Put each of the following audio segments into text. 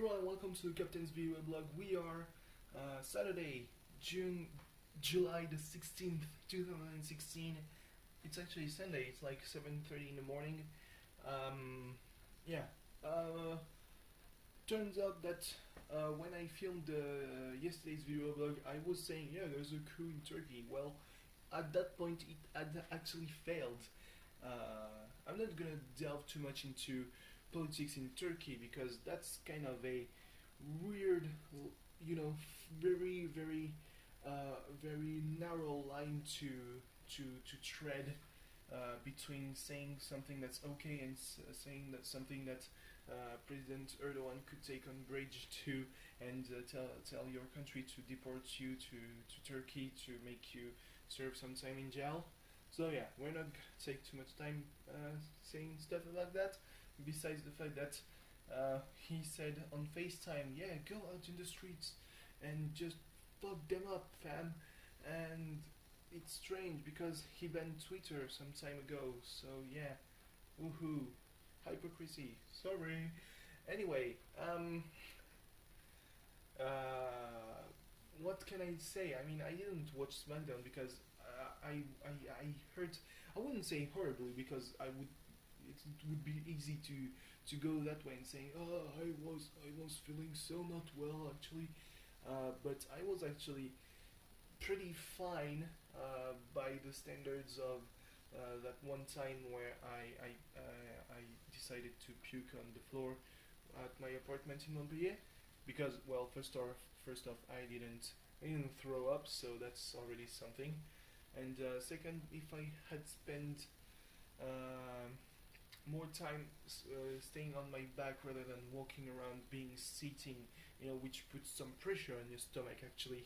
everyone, welcome to Captain's videoweblog. We are Saturday, July the 16th, 2016. It's actually Sunday, it's like 7:30 in the morning. Yeah, turns out that when I filmed yesterday's videoblog, I was saying, yeah, there's a coup in Turkey. Well, at that point, it had actually failed. I'm not gonna delve too much into politics in Turkey because that's kind of a weird, very narrow line to tread between saying something that's okay and saying that something that President Erdogan could take umbrage to and tell your country to deport you to Turkey to make you serve some time in jail. So yeah, we're not gonna take too much time saying stuff like that. Besides the fact that he said on FaceTime, yeah, go out in the streets and just fuck them up, fam. And it's strange because he banned Twitter some time ago. So yeah, woohoo, hypocrisy. Sorry. Anyway, what can I say? I mean, I didn't watch SmackDown because I heard. I wouldn't say horribly because it would be easy to go that way and saying, oh, I was feeling so not well actually, but I was actually pretty fine by the standards of that one time where I decided to puke on the floor at my apartment in Montpellier because, well, first off I didn't throw up, so that's already something. And second, if I had spent more time staying on my back rather than walking around being seating, which puts some pressure on your stomach actually.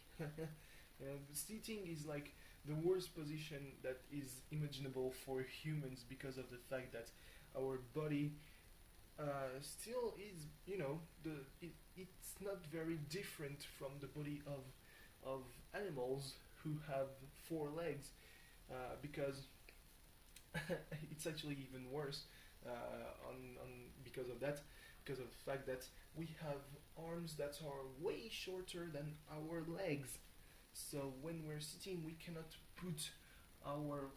Seating is like the worst position that is imaginable for humans because of the fact that our body still is, it's not very different from the body of animals who have four legs, because it's actually even worse on because of that, because of the fact that we have arms that are way shorter than our legs. So when we're sitting, we cannot put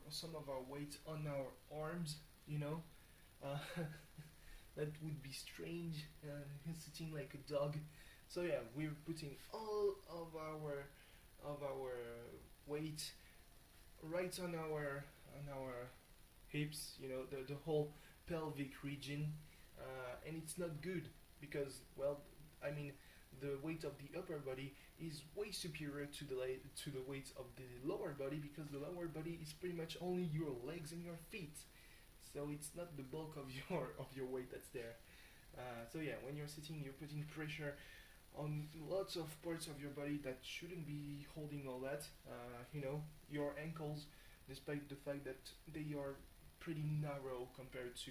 some of our weight on our arms. That would be strange, sitting like a dog. So yeah, we're putting all of our weight right on our hips, the whole pelvic region, and it's not good because, well, I mean, the weight of the upper body is way superior to the weight of the lower body because the lower body is pretty much only your legs and your feet, so it's not the bulk of your weight that's there. So yeah, when you're sitting, you're putting pressure on lots of parts of your body that shouldn't be holding all that. Your ankles, despite the fact that they are pretty narrow compared to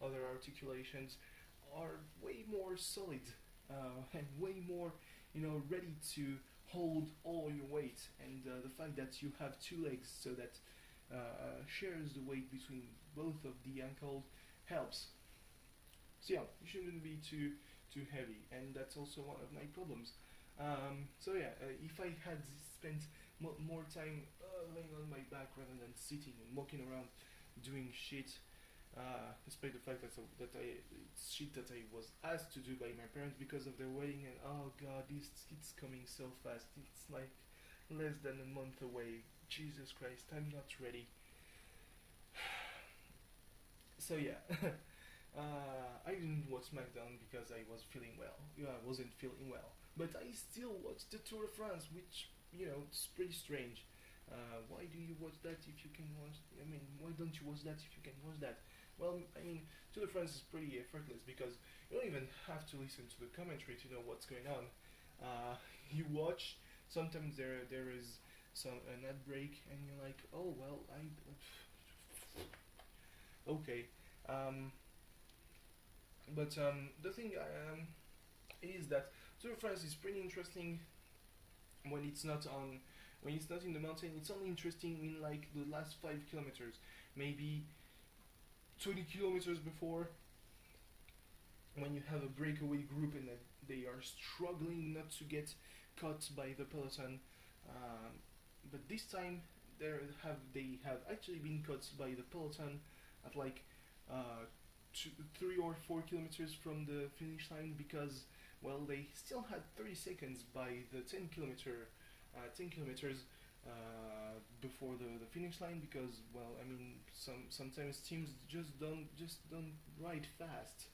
other articulations, are way more solid and way more, ready to hold all your weight. And the fact that you have two legs, so that shares the weight between both of the ankles, helps. So yeah, you shouldn't be too heavy, and that's also one of my problems. So yeah, if I had spent more time laying on my back rather than sitting and walking around doing shit, despite the fact that it's shit that I was asked to do by my parents because of their wedding, and oh god, it's coming so fast. It's like less than a month away. Jesus Christ, I'm not ready. So yeah. I didn't watch SmackDown because I was feeling well. I wasn't feeling well, but I still watched the Tour de France, which it's pretty strange. Why do you watch that if you can watch? I mean, why don't you watch that if you can watch that? Well, I mean, Tour de France is pretty effortless because you don't even have to listen to the commentary to know what's going on. You watch. Sometimes there is an ad break, and you're like, oh well, okay. But the thing is that Tour de France is pretty interesting when it's not in the mountain. It's only interesting in like the last 5 kilometers, maybe 20 kilometers before, when you have a breakaway group and they are struggling not to get caught by the peloton. But this time they have actually been caught by the peloton at like uh, 3 or 4 kilometers from the finish line, because well, they still had 30 seconds by the 10 kilometers before the finish line, because well, I mean, sometimes teams just don't ride fast,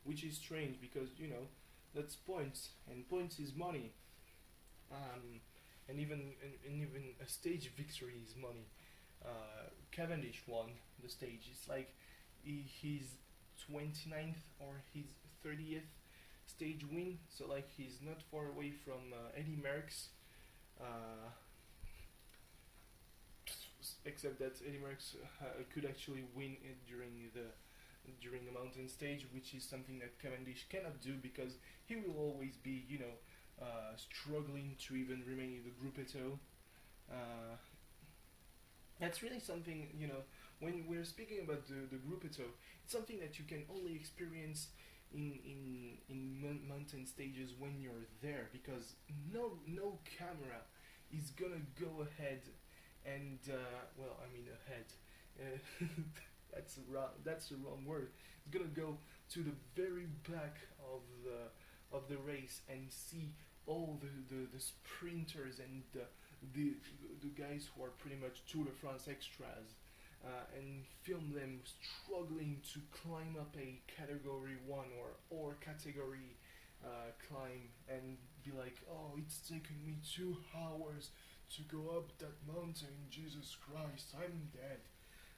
which is strange because that's points, and points is money. um, and even a stage victory is money. Cavendish won the stage. It's like his 29th or his 30th stage win, so like he's not far away from Eddie Merckx. Uh, except that Eddie Merckx could actually win it during a mountain stage, which is something that Cavendish cannot do because he will always be, struggling to even remain in the Gruppetto. Uh, that's really something, when we're speaking about the Gruppetto, it's something that you can only experience in mountain stages when you're there, because no camera is gonna go ahead and well, I mean ahead. Uh, that's the wrong word. It's gonna go to the very back of the race and see all the sprinters and the guys who are pretty much Tour de France extras, and film them struggling to climb up a category 1 or category climb, and be like, oh, it's taken me 2 hours to go up that mountain. Jesus Christ, I'm dead.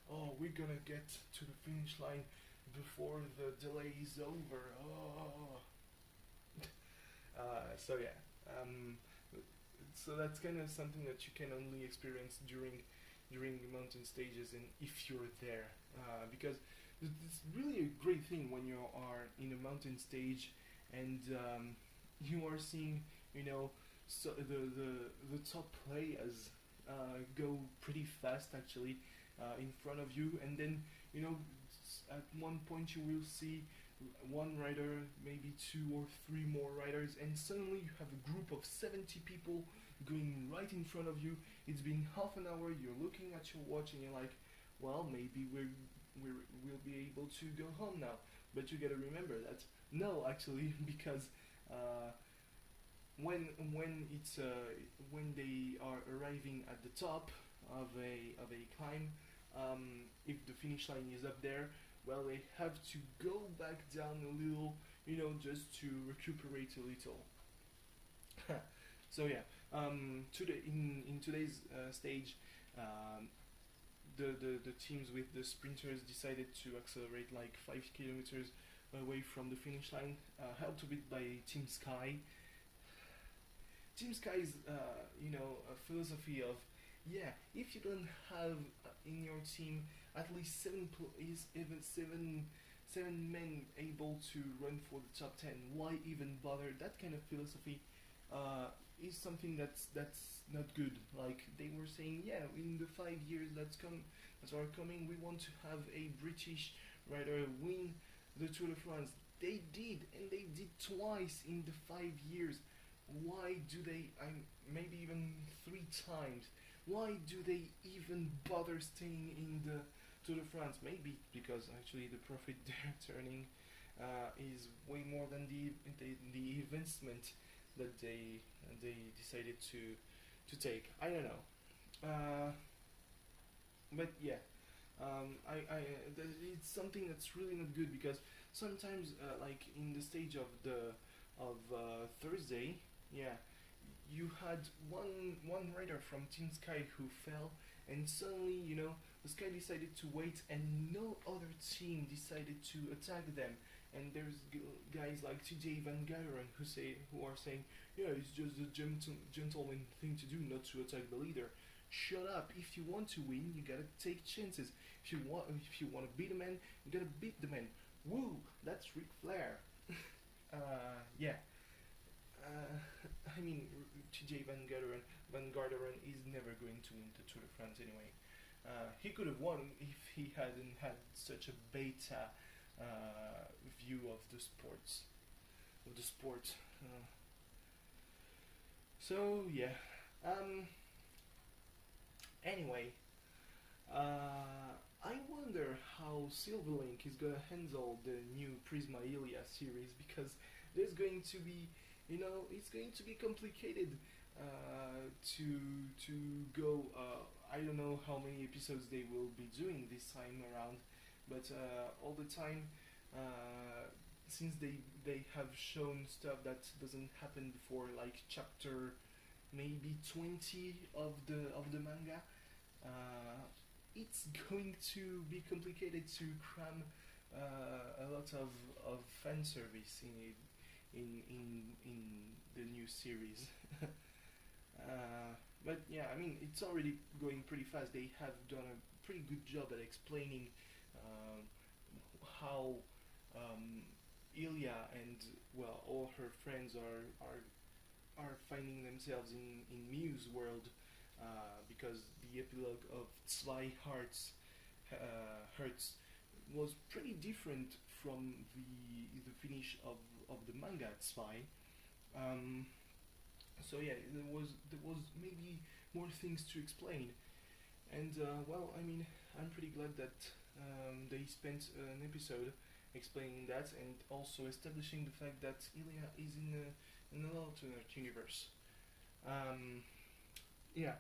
Oh, we're gonna get to the finish line before the delay is over. Oh. So yeah, so that's kind of something that you can only experience during the mountain stages, and if you're there, because it's really a great thing when you are in a mountain stage, and you are seeing, so the top players go pretty fast actually in front of you, and then at one point you will see one rider, maybe 2 or 3 more riders, and suddenly you have a group of 70 people going right in front of you. It's been half an hour, you're looking at your watch and you're like, well, maybe we'll be able to go home now. But you gotta remember that no, actually, because when they are arriving at the top of a climb, if the finish line is up there, well, they have to go back down a little, just to recuperate a little. So yeah, today in today's stage, the teams with the sprinters decided to accelerate like 5 kilometers away from the finish line, helped a bit by Team Sky. Team Sky's a philosophy of, yeah, if you don't have in your team at least seven men able to run for the top 10, why even bother? That kind of philosophy is something that's not good. Like they were saying, yeah, in the 5 years that are coming, we want to have a British rider win the Tour de France. They did, and they did twice in the 5 years. Why do they? Maybe even 3 times. Why do they even bother staying in the Tour de France? Maybe because actually the profit they're turning is way more than the investment that they decided to take. I don't know, but yeah, it's something that's really not good, because sometimes like in the stage of Thursday, yeah, you had one rider from Team Sky who fell, and suddenly the Sky decided to wait, and no other team decided to attack them. And there's guys like TJ Van Garderen who are saying, yeah, it's just a gentleman thing to do, not to attack the leader. Shut up! If you want to win, you gotta take chances. If you want to beat a man, you gotta beat the man. Woo! That's Ric Flair. Yeah. I mean, TJ Van Garderen is never going to win the Tour de France anyway. He could have won if he hadn't had such a beta view of the sport. So yeah. Um. Anyway, I wonder how Silverlink is gonna handle the new Prisma Ilia series, because there's going to be, it's going to be complicated to go. I don't know how many episodes they will be doing this time around, but all the time, since they have shown stuff that doesn't happen before, like chapter maybe 20 of the manga. Uh, it's going to be complicated to cram a lot of fan service in the new series. But yeah, I mean, it's already going pretty fast. They have done a pretty good job at explaining um, how Ilya and, well, all her friends are finding themselves in Muse world, because the epilogue of Zwei Hearts Hurts was pretty different from the finish of the manga Zwei. Um, so yeah, there was maybe more things to explain, and well, I mean, I'm pretty glad that they spent an episode explaining that, and also establishing the fact that Ilya is in an alternate universe. Um, yeah.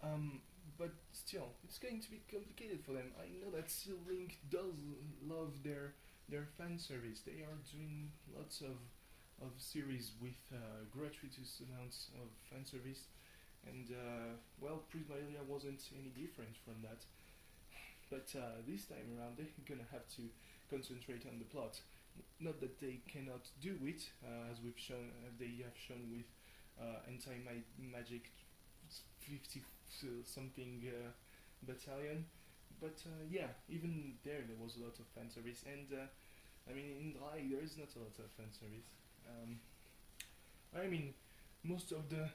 Um, but still, it's going to be complicated for them. I know that Steel Link does love their fan service. They are doing lots of series with gratuitous amounts of fan service, and well, Prisma Ilia wasn't any different from that. But this time around, they're gonna have to concentrate on the plot. Not that they cannot do it, as we've shown, as they have shown with anti-magic 50 something battalion. But yeah, even there was a lot of fan service, and I mean, in Dry there is not a lot of fan service. I mean, most of the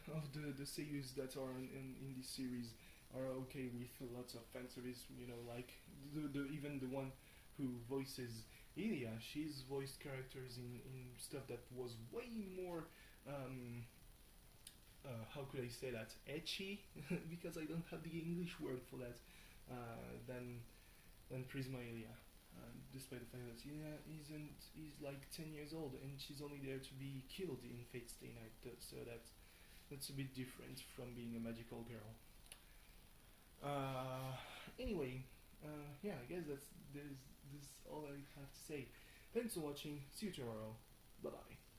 seiyus that are in this series are okay with lots of fan service. Like the even the one who voices Ilya, she's voiced characters in stuff that was way more. How could I say that, etchy, because I don't have the English word for that, than Prisma Ilia. Despite the fact that Ilia is like 10 years old, and she's only there to be killed in Fate Stay Night, so that's a bit different from being a magical girl. Anyway, yeah, I guess this is all I have to say. Thanks for watching. See you tomorrow. Bye bye.